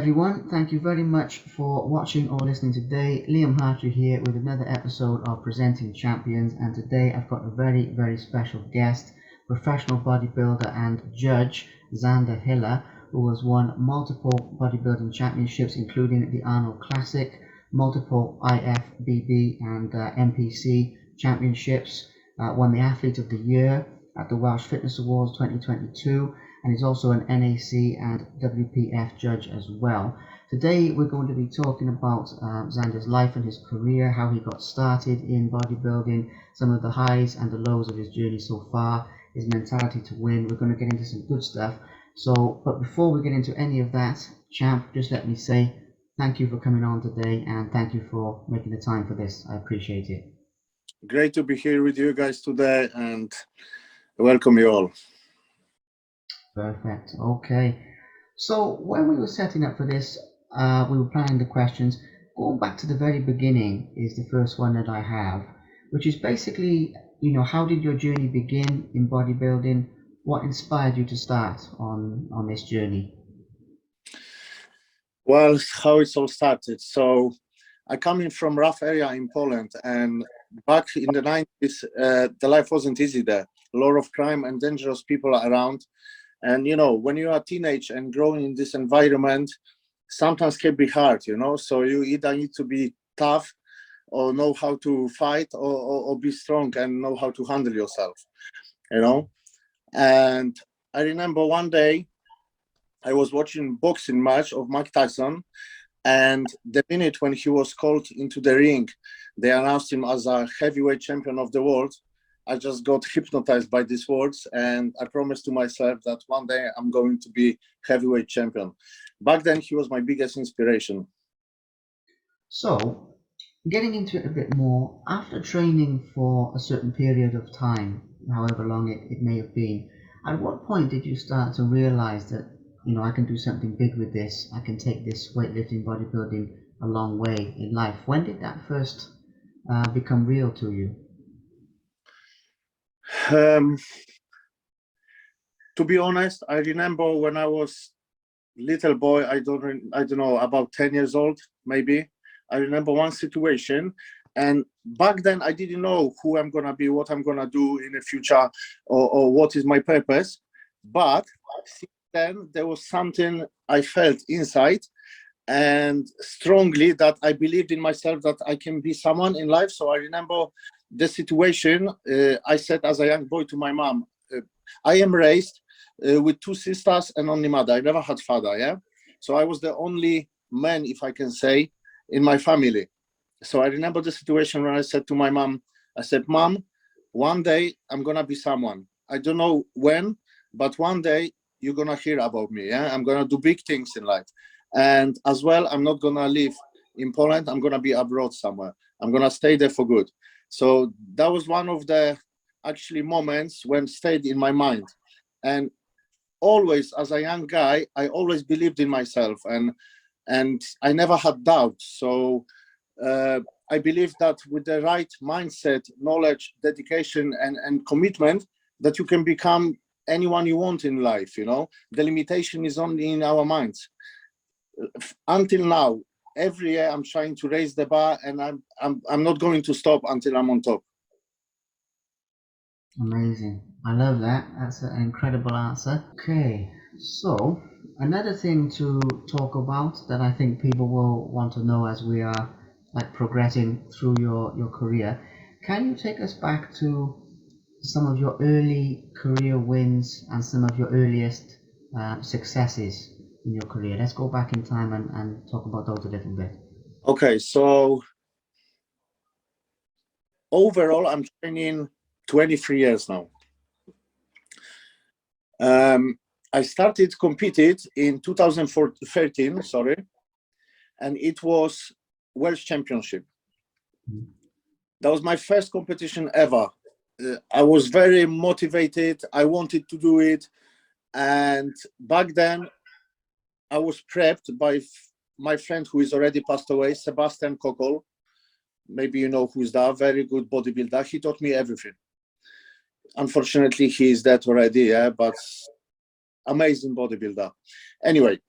everyone, thank you very much for watching or listening today. Liam Hartree here with another episode of Presenting Champions, and today I've got a very special guest, professional bodybuilder and judge Zander, who has won multiple bodybuilding championships including the Arnold Classic, multiple IFBB and MPC championships, won the Athlete of the Year at the Welsh Fitness Awards 2022, and he's also an NAC and WPF judge as well. Today we're going to be talking about Zander's life and his career, how he got started in bodybuilding, some of the highs and the lows of his journey so far, his mentality to win. We're going to get into some good stuff. But before we get into any of that, champ, just let me say thank you for coming on today, and thank you for making the time for this. I appreciate it. Great to be here with you guys today, and welcome you all. Perfect. Okay. So when we were setting up for this, we were planning the questions. Going back to the very beginning is the first one that I have, which is basically, how did your journey begin in bodybuilding? What inspired you to start on this journey? Well, how it all started. So I come in from rough area in Poland, and back in the 90s, the life wasn't easy there. A lot of crime and dangerous people around. And, when you are a teenage and growing in this environment, sometimes can be hard, So you either need to be tough or know how to fight or be strong and know how to handle yourself, And I remember one day I was watching boxing match of Mike Tyson, and the minute when he was called into the ring, they announced him as a heavyweight champion of the world. I just got hypnotized by these words, and I promised to myself that one day I'm going to be heavyweight champion. Back then, he was my biggest inspiration. So, getting into it a bit more, after training for a certain period of time, however long it may have been, at what point did you start to realize that, I can do something big with this, I can take this weightlifting, bodybuilding a long way in life? When did that first become real to you? To be honest, I remember when I was little boy, I don't know, about 10 years old, maybe. I remember one situation, and back then I didn't know who I'm gonna be, what I'm gonna do in the future, or what is my purpose. But since then, there was something I felt inside and strongly that I believed in myself that I can be someone in life. So I remember the situation. I said as a young boy to my mom, I am raised with two sisters and only mother. I never had father, yeah? So I was the only man, if I can say, in my family. So I remember the situation when I said to my mom, I said, Mom, one day I'm gonna be someone. I don't know when, but one day you're gonna hear about me, yeah? I'm gonna do big things in life. And as well, I'm not gonna live in Poland, I'm gonna be abroad somewhere. I'm gonna stay there for good. So that was one of the actually moments when stayed in my mind. And always, as a young guy, I always believed in myself, and I never had doubts. So I believe that with the right mindset, knowledge, dedication, and commitment, that you can become anyone you want in life. The limitation is only in our minds. Until now, every year I'm trying to raise the bar, and I'm not going to stop until I'm on top. Amazing. I love that. That's an incredible answer. Okay, so another thing to talk about that I think people will want to know as we are progressing through your career, can you take us back to some of your early career wins and some of your earliest successes in your career? Let's go back in time and talk about those a little bit. Okay, so overall, I'm training 23 years now. I started competed in 2013, and it was Welsh Championship. That was my first competition ever. I was very motivated. I wanted to do it. And back then, I was prepped by my friend who is already passed away, Sebastian Kokol. Maybe you know who's that, very good bodybuilder. He taught me everything. Unfortunately, he is dead already, yeah, but amazing bodybuilder. Anyway,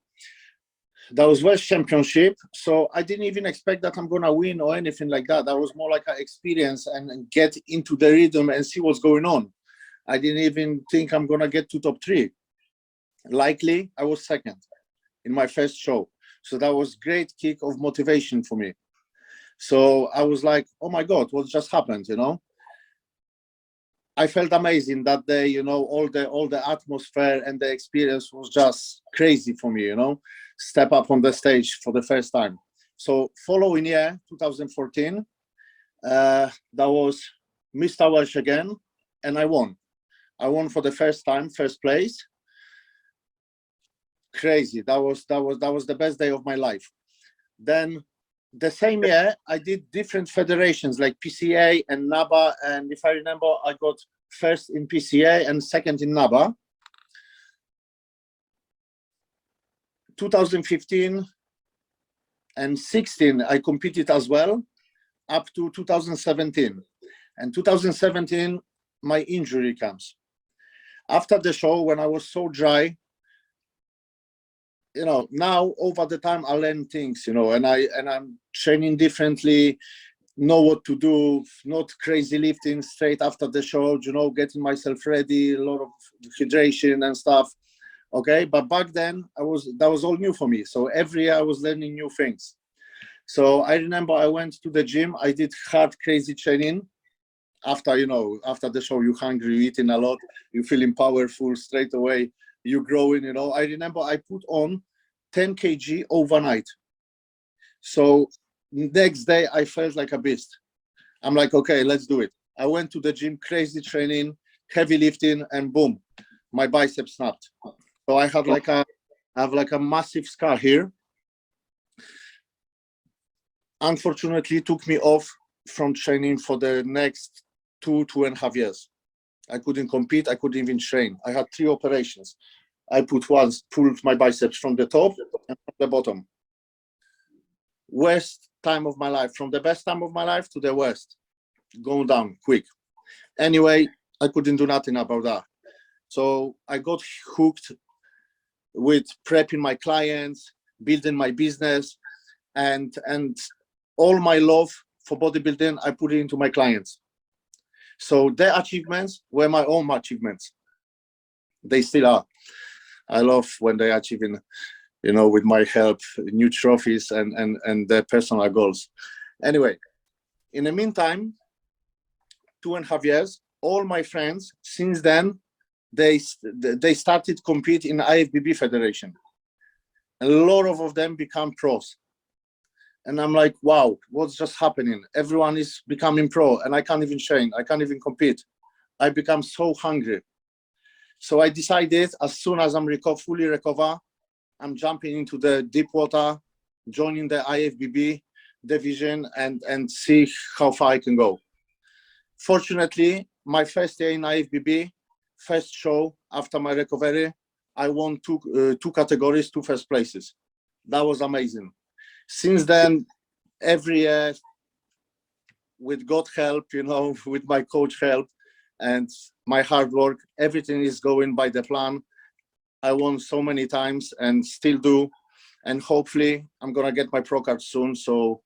That was World Championship. So I didn't even expect that I'm gonna win or anything like that. That was more like an experience and get into the rhythm and see what's going on. I didn't even think I'm gonna get to top 3. Likely, I was second in my first show. So that was great kick of motivation for me. So I was like, oh my God, what just happened, you know? I felt amazing that day, you know, all the atmosphere and the experience was just crazy for me, you know, step up on the stage for the first time. So following year, 2014, that was Mr. Welsh again, and I won. I won for the first time, first place. Crazy. That was the best day of my life. Then the same year, I did different federations like PCA and NABA. And if I remember, I got first in PCA and second in NABA. 2015 and 16, I competed as well up to 2017. And 2017, my injury comes. After the show, when I was so dry, you know, now over the time I learn things, you know, and I'm training differently, know what to do, not crazy lifting straight after the show, you know, getting myself ready, a lot of hydration and stuff. Okay, but back then that was all new for me. So every year I was learning new things. So I remember I went to the gym, I did hard, crazy training. After, you know, after the show, you're hungry, you're eating a lot, you're feeling powerful straight away, you're growing, you know. I remember I put on 10 kg overnight. So next day I felt like a beast. I'm like, okay, let's do it. I went to the gym, crazy training, heavy lifting, and boom, my bicep snapped. So I have like a massive scar here. Unfortunately, it took me off from training for the next 2.5 years. I couldn't compete, I couldn't even train. I had 3 operations. I pulled my biceps from the top and from the bottom. Worst time of my life, from the best time of my life to the worst, going down quick. Anyway, I couldn't do nothing about that. So I got hooked with prepping my clients, building my business, and all my love for bodybuilding, I put it into my clients. So their achievements were my own achievements. They still are. I love when they're achieving, you know, with my help, new trophies and their personal goals. Anyway, in the meantime, 2.5 years, all my friends since then, they started compete in IFBB Federation. A lot of them become pros. And I'm like, wow, what's just happening? Everyone is becoming pro and I can't even train. I can't even compete. I become so hungry. So I decided as soon as I'm fully recover, I'm jumping into the deep water, joining the IFBB division and see how far I can go. Fortunately, my first year in IFBB, first show after my recovery, I won two categories, 2 first places. That was amazing. Since then, every year, with God help, you know, with my coach help and my hard work, everything is going by the plan. I won so many times and still do. And hopefully I'm going to get my pro card soon. So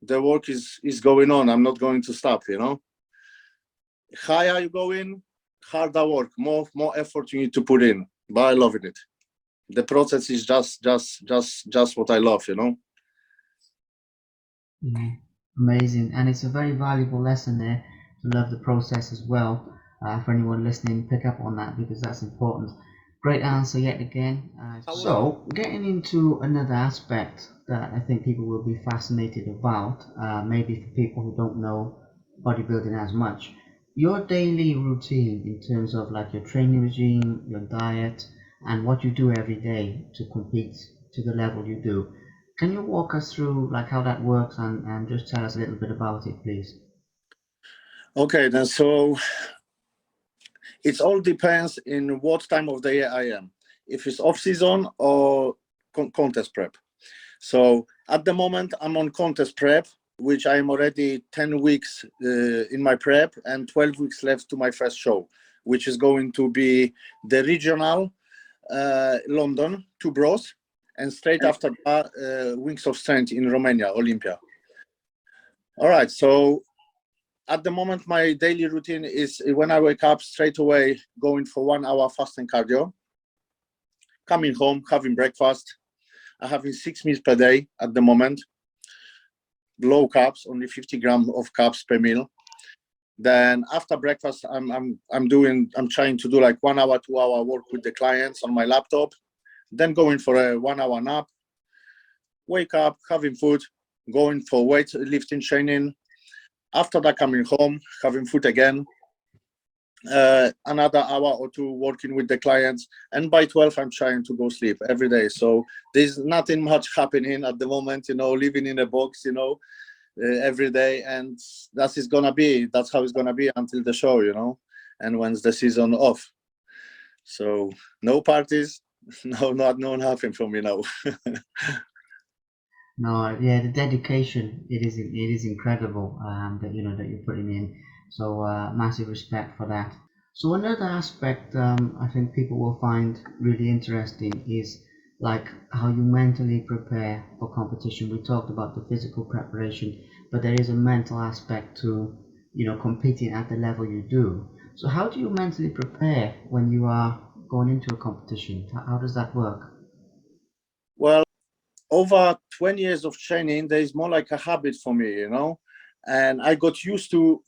the work is going on. I'm not going to stop, you know. Higher you going, harder work, more effort you need to put in. But I love it. The process is just what I love, you know. Yeah, amazing. And it's a very valuable lesson there to love the process as well. For anyone listening, pick up on that because that's important. Great answer yet again. So, getting into another aspect that I think people will be fascinated about, maybe for people who don't know bodybuilding as much, your daily routine in terms of like your training regime, your diet, and what you do every day to compete to the level you do. Can you walk us through like how that works and just tell us a little bit about it, please? Okay, then so it all depends in what time of the year I am. If it's off season or contest prep. So at the moment I'm on contest prep, which I am already 10 weeks in my prep and 12 weeks left to my first show, which is going to be the regional London, 2 bros, and straight after that, Wings of Strength in Romania, Olympia. All right, so at the moment, my daily routine is when I wake up, straight away going for 1 hour fasting cardio, coming home, having breakfast. I'm having 6 meals per day at the moment, low carbs, only 50 grams of carbs per meal. Then after breakfast, I'm trying to do like 1 hour, 2 hour work with the clients on my laptop, then going for a 1 hour nap, wake up, having food, going for weightlifting training. After that, coming home, having food again, another hour or two working with the clients, and by 12 I'm trying to go sleep every day. So there's nothing much happening at the moment, living in a box, every day, and that's how it's gonna be until the show, and when's the season off. So no parties, no nothing for me now. No, yeah, the dedication, it is incredible, that that you're putting in. So massive respect for that. So another aspect, I think people will find really interesting is like how you mentally prepare for competition. We talked about the physical preparation, but there is a mental aspect to competing at the level you do. So how do you mentally prepare when you are going into a competition? How does that work? Well, over 20 years of training, there is more like a habit for me, and I got used to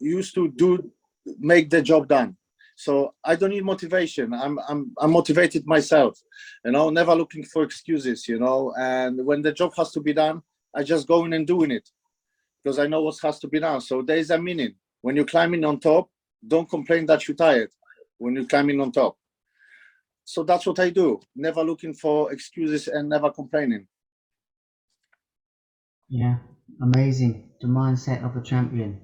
make the job done. So I don't need motivation. I'm motivated myself, never looking for excuses, and when the job has to be done, I just go in and doing it because I know what has to be done. So there is a meaning. When you're climbing on top, don't complain that you're tired when you're climbing on top. So that's what I do, never looking for excuses and never complaining. Yeah, amazing. The mindset of a champion.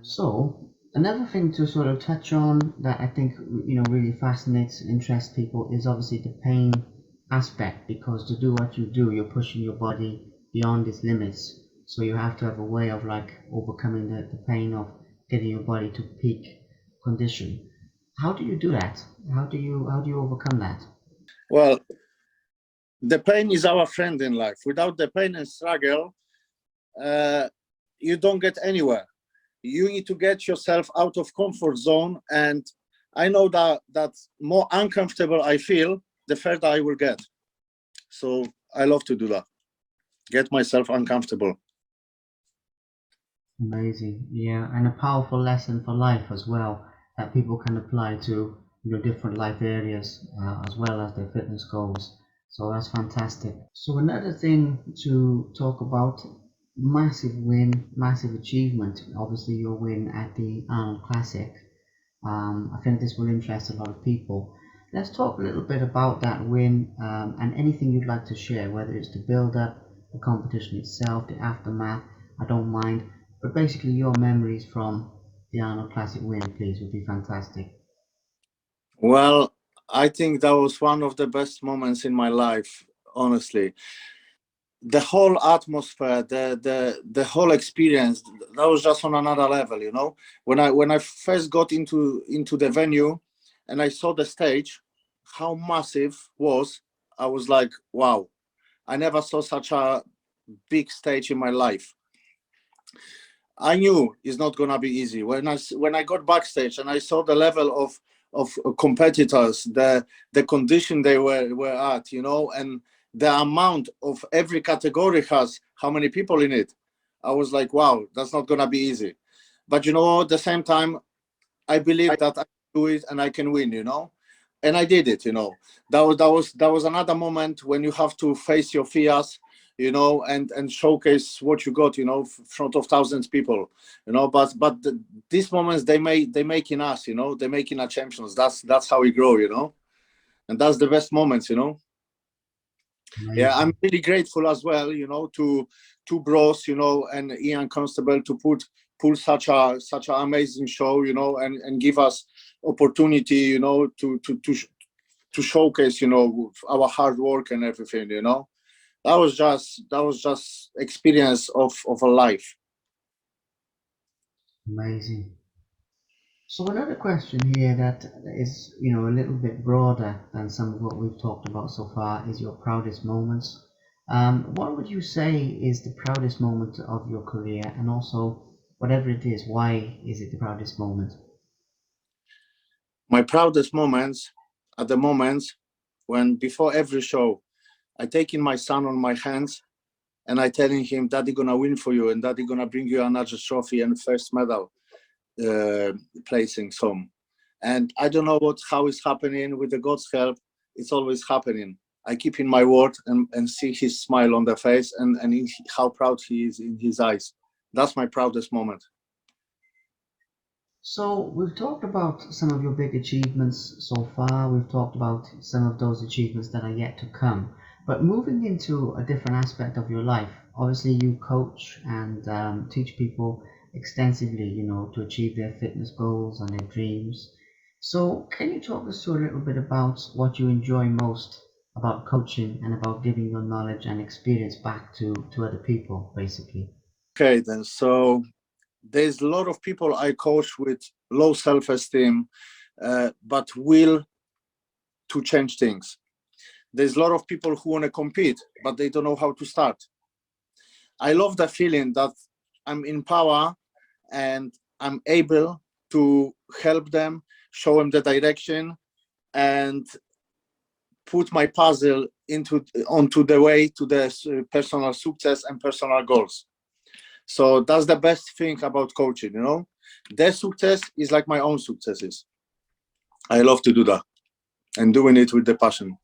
So another thing to sort of touch on that I think really fascinates and interests people is obviously the pain aspect, because to do what you do, you're pushing your body beyond its limits. So you have to have a way of like overcoming the pain of getting your body to peak condition. How do you do that? How do you overcome that? Well, the pain is our friend in life. Without the pain and struggle, uh, you don't get anywhere. You need to get yourself out of comfort zone, and I know that more uncomfortable I feel, the further I will get. So I love to do that, get myself uncomfortable. Amazing, yeah, and a powerful lesson for life as well that people can apply to different life areas, as well as their fitness goals. So that's fantastic. So another thing to talk about, massive win, massive achievement. Obviously, your win at the Arnold Classic. I think this will interest a lot of people. Let's talk a little bit about that win, and anything you'd like to share, whether it's the build up, the competition itself, the aftermath. I don't mind, but basically your memories from the Arnold Classic win, please, would be fantastic. Well, I think that was one of the best moments in my life, honestly. The whole atmosphere, the whole experience, that was just on another level. When I first got into the venue and I saw the stage, how massive was, I was like, wow, I never saw such a big stage in my life. I knew it's not gonna be easy. When I got backstage and I saw the level of competitors, the condition they were at, and the amount of every category has how many people in it, I was like, wow, that's not gonna be easy. But at the same time, I believe that I can do it and I can win. And I did it. That was another moment when you have to face your fears, and showcase what you got, in front of thousands of people, But these moments they making us, they making our champions. That's how we grow. And that's the best moments. Yeah, I'm Amazing. really grateful as well, to Bros, and Ian Constable to pull such an amazing show, and give us opportunity, to showcase, our hard work and everything. That was just experience of a life. Amazing. So another question here that is, a little bit broader than some of what we've talked about so far is your proudest moments. What would you say is the proudest moment of your career, and also whatever it is, why is it the proudest moment? My proudest moments are the moments when before every show, I taking my son on my hands and I telling him, Daddy gonna win for you and Daddy gonna bring you another trophy and first medal uh, placings home. And I don't know how it's happening. With the God's help, it's always happening. I keep in my word and see his smile on the face and how proud he is in his eyes. That's my proudest moment. So we've talked about some of your big achievements so far. We've talked about some of those achievements that are yet to come. But moving into a different aspect of your life, obviously you coach and teach people extensively, to achieve their fitness goals and their dreams. So can you talk us through a little bit about what you enjoy most about coaching and about giving your knowledge and experience back to other people, basically? Okay, then. So there's a lot of people I coach with low self-esteem, but will to change things. There's a lot of people who want to compete, but they don't know how to start. I love the feeling that I'm in power and I'm able to help them, show them the direction, and put my puzzle onto the way to the personal success and personal goals. So that's the best thing about coaching. Their success is like my own successes. I love to do that and doing it with the passion.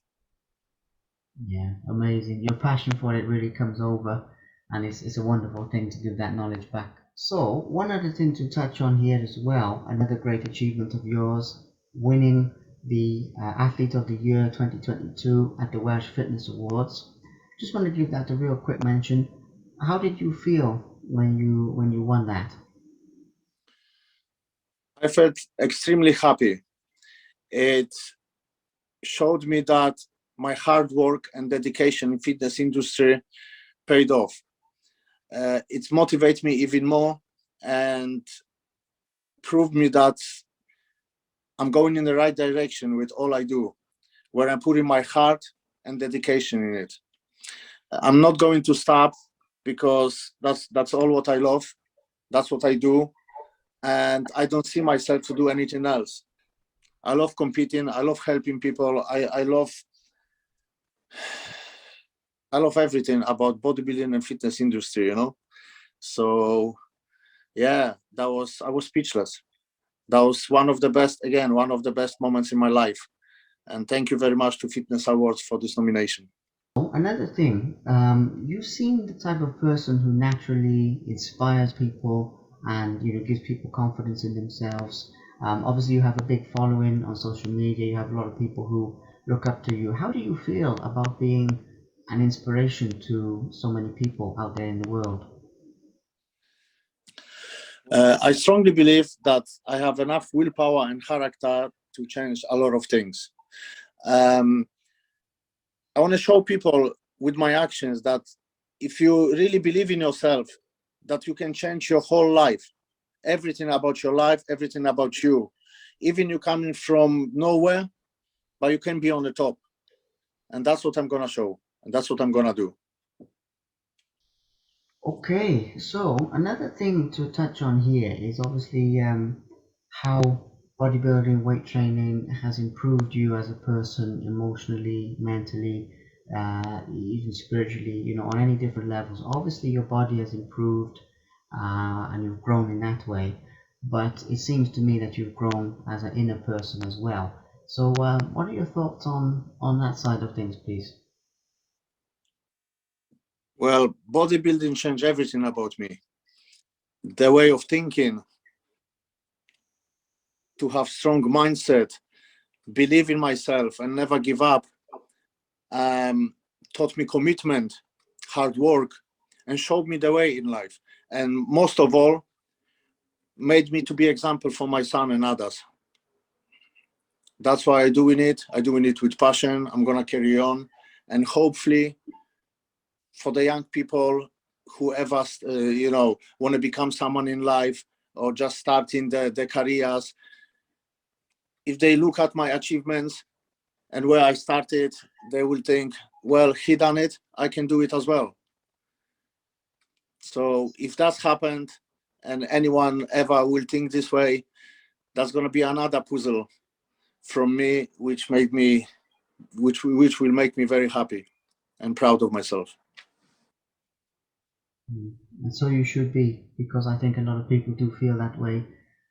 Yeah, amazing. Your passion for it really comes over, and it's a wonderful thing to give that knowledge back. So, one other thing to touch on here as well, another great achievement of yours, winning the Athlete of the Year 2022 at the Welsh Fitness Awards. Just want to give that a real quick mention. How did you feel when you won that? I felt extremely happy. It showed me that my hard work and dedication in fitness industry paid off. It motivates me even more and proved me that I'm going in the right direction with all I do, where I'm putting my heart and dedication in it. I'm not going to stop because that's all what I love. That's what I do, and I don't see myself to do anything else. I love competing. I love helping people. I love everything about bodybuilding and fitness industry. So yeah, I was speechless. That was one of the best moments in my life. And thank you very much to Fitness Awards for this nomination. Oh, another thing, you seem the type of person who naturally inspires people and gives people confidence in themselves. Obviously, you have a big following on social media. You have a lot of people who look up to you. How do you feel about being an inspiration to so many people out there in the world? I strongly believe that I have enough willpower and character to change a lot of things. Um, I want to show people with my actions that if you really believe in yourself, that you can change your whole life, everything about your life, everything about you. Even you coming from nowhere, but you can be on the top. And that's what I'm going to show. And that's what I'm going to do. Okay, so another thing to touch on here is obviously how bodybuilding, weight training has improved you as a person emotionally, mentally, even spiritually, on any different levels. Obviously, your body has improved and you've grown in that way, but it seems to me that you've grown as an inner person as well. So, what are your thoughts on that side of things, please? Well, bodybuilding changed everything about me. The way of thinking, to have strong mindset, believe in myself and never give up, um, taught me commitment, hard work, and showed me the way in life. And most of all, made me to be example for my son and others. That's why I'm doing it. I'm doing it with passion. I'm gonna carry on, and hopefully, for the young people, whoever want to become someone in life or just starting their careers, if they look at my achievements and where I started, they will think, well, he done it, I can do it as well. So if that's happened and anyone ever will think this way, that's going to be another puzzle from me, which will make me very happy and proud of myself. And so you should be, because I think a lot of people do feel that way,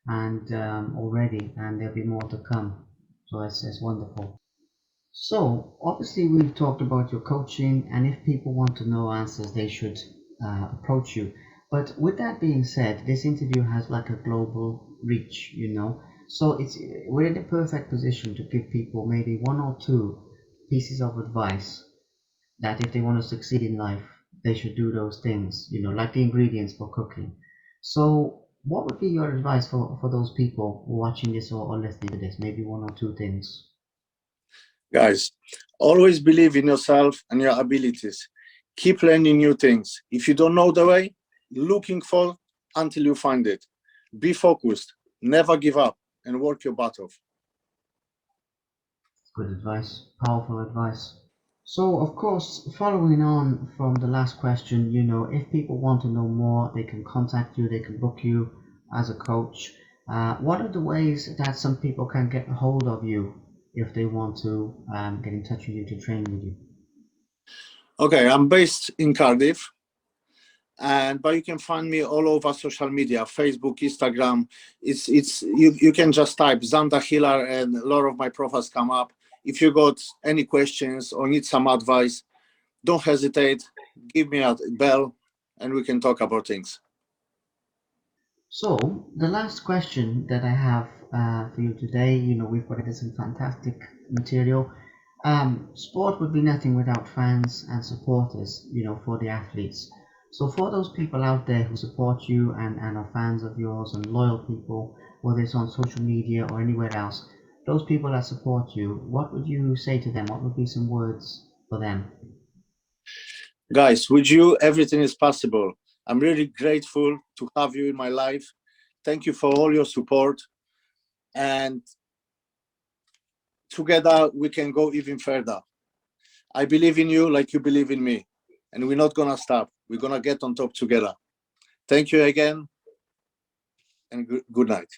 and already, and there'll be more to come. So it's wonderful. So obviously we've talked about your coaching, and if people want to know answers, they should approach you. But with that being said, this interview has like a global reach, you know. So we're in the perfect position to give people maybe one or two pieces of advice that if they want to succeed in life, they should do those things, you know, like the ingredients for cooking. So what would be your advice for those people watching this or listening to this? Maybe one or two things. Guys, always believe in yourself and your abilities. Keep learning new things. If you don't know the way, looking for until you find it. Be focused, never give up, and work your butt off. Good advice, powerful advice. So, of course, following on from the last question, you know, if people want to know more, they can contact you, they can book you as a coach. What are the ways that some people can get a hold of you if they want to get in touch with you to train with you? Okay, I'm based in Cardiff, but you can find me all over social media, Facebook, Instagram. You can just type Zander Hiller and a lot of my profiles come up. If you got any questions or need some advice, don't hesitate, give me a bell and we can talk about things. So, the last question that I have for you today, you know, we've got some fantastic material. Sport would be nothing without fans and supporters, you know, for the athletes. So, for those people out there who support you and are fans of yours and loyal people, whether it's on social media or anywhere else, those people that support you, what would you say to them? What would be some words for them? Guys, with you, everything is possible. I'm really grateful to have you in my life. Thank you for all your support. And together we can go even further. I believe in you like you believe in me. And we're not going to stop. We're going to get on top together. Thank you again. And good night.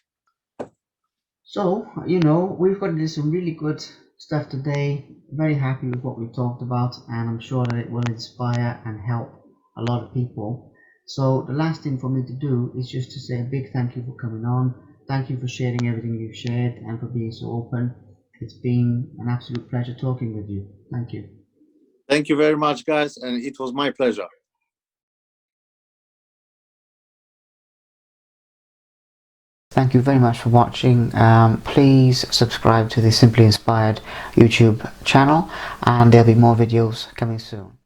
So, you know, we've got some really good stuff today. Very happy with what we've talked about, and I'm sure that it will inspire and help a lot of people. So, the last thing for me to do is just to say a big thank you for coming on. Thank you for sharing everything you've shared and for being so open. It's been an absolute pleasure talking with you. Thank you. Thank you very much, guys, and it was my pleasure. Thank you very much for watching. Please subscribe to the Simply Inspired YouTube channel, and there'll be more videos coming soon.